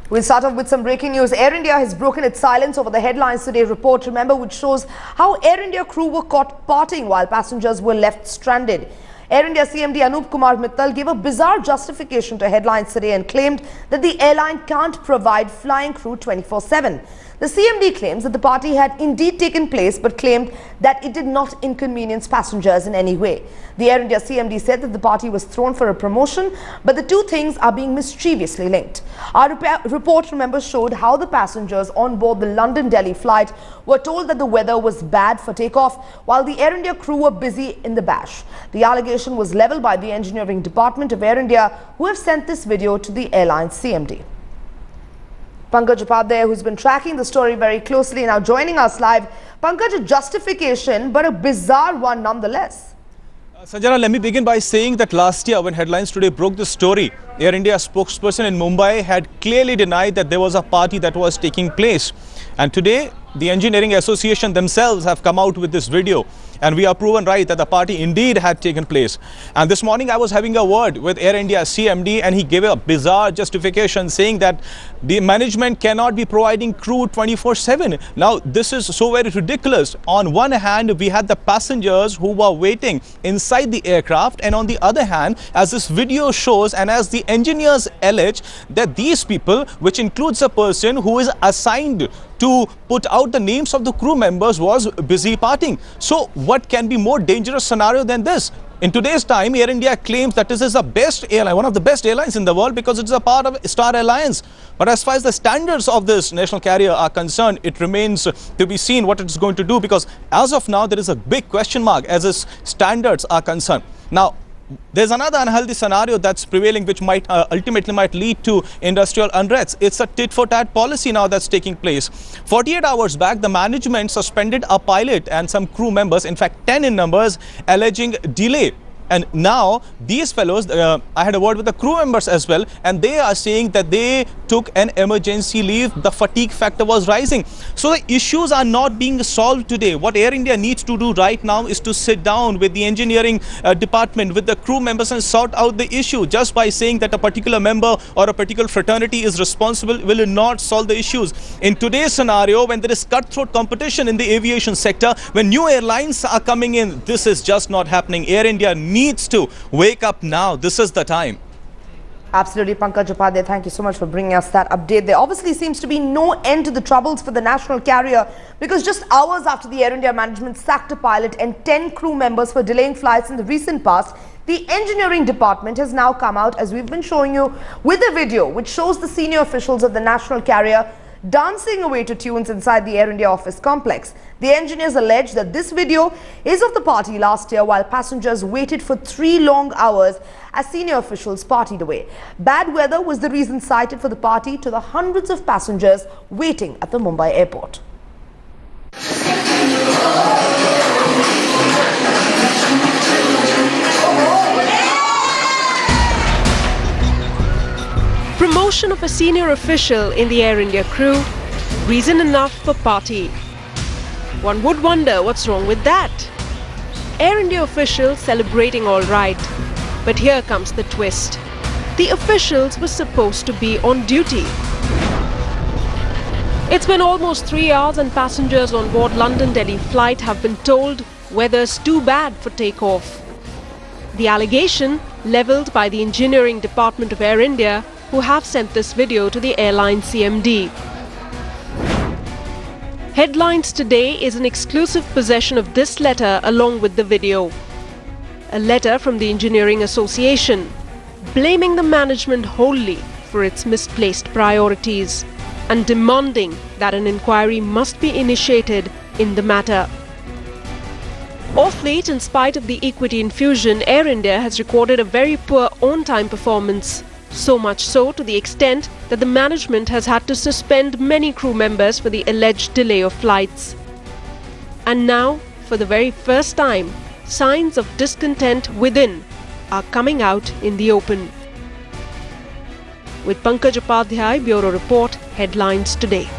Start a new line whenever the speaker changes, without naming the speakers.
We'll start off with some breaking news. Air India has broken its silence over the Headlines Today report, remember, which shows how Air India crew were caught partying while passengers were left stranded. Air India CMD Anup Kumar Mittal gave a bizarre justification to Headlines Today and claimed that the airline can't provide flying crew 24/7. The CMD claims that the party had indeed taken place but claimed that it did not inconvenience passengers in any way. The Air India CMD said that the party was thrown for a promotion, but the two things are being mischievously linked. Our report, remember, showed how the passengers on board the London-Delhi flight were told that the weather was bad for takeoff while the Air India crew were busy in the bash. The allegation was leveled by the engineering department of Air India, who have sent this video to the airline CMD. Pankaj Upadhyay, who's been tracking the story very closely, now joining us live. Pankaj, a justification, but a bizarre one nonetheless.
Sanjana, let me begin by saying that last year when Headlines Today broke the story, Air India spokesperson in Mumbai had clearly denied that there was a party that was taking place. And today, the Engineering Association themselves have come out with this video. And we are proven right that the party indeed had taken place. And this morning I was having a word with Air India CMD and he gave a bizarre justification saying that the management cannot be providing crew 24/7. Now this is so very ridiculous. On one hand, we had the passengers who were waiting inside the aircraft, and on the other hand, as this video shows and as the engineers allege, that these people, which includes a person who is assigned to put out the names of the crew members, was busy partying. So what can be more dangerous scenario than this? In today's time, Air India claims that this is the best airline, one of the best airlines in the world, because it's a part of Star Alliance. But as far as the standards of this national carrier are concerned, it remains to be seen what it's going to do, because as of now, there is a big question mark as its standards are concerned. Now, there's another unhealthy scenario that's prevailing, which might ultimately lead to industrial unrest. It's a tit-for-tat policy now that's taking place. 48 hours back, the management suspended a pilot and some crew members, in fact 10 in numbers, alleging delay. And now these fellows, I had a word with the crew members as well, and they are saying that they took an emergency leave. The fatigue factor was rising. So the issues are not being solved today. What Air India needs to do right now is to sit down with the engineering department, with the crew members, and sort out the issue. Just by saying that a particular member or a particular fraternity is responsible will not solve the issues. In today's scenario, when there is cutthroat competition in the aviation sector, when new airlines are coming in, this is just not happening. Air India needs to wake up now. This is the time.
Absolutely, Pankaj Upadhyay, thank you so much for bringing us that update. There obviously seems to be no end to the troubles for the national carrier, because just hours after the Air India management sacked a pilot and 10 crew members for delaying flights in the recent past, the engineering department has now come out, as we've been showing you, with a video which shows the senior officials of the national carrier dancing away to tunes inside the Air India office complex. The engineers allege that this video is of the party last year while passengers waited for 3 long hours as senior officials partied away. Bad weather was the reason cited for the party to the hundreds of passengers waiting at the Mumbai airport.
Promotion of a senior official in the Air India crew, reason enough for party. One would wonder what's wrong with that. Air India officials celebrating all right. But here comes the twist. The officials were supposed to be on duty. It's been almost 3 hours and passengers on board London-Delhi flight have been told weather's too bad for takeoff. The allegation levelled by the engineering department of Air India, who have sent this video to the airline CMD. Headlines Today is an exclusive possession of this letter along with the video. A letter from the Engineering Association, blaming the management wholly for its misplaced priorities and demanding that an inquiry must be initiated in the matter. Off late, in spite of the equity infusion, Air India has recorded a very poor on-time performance. So much so to the extent that the management has had to suspend many crew members for the alleged delay of flights. And now, for the very first time, signs of discontent within are coming out in the open. With Pankaj Upadhyay, Bureau Report, Headlines Today.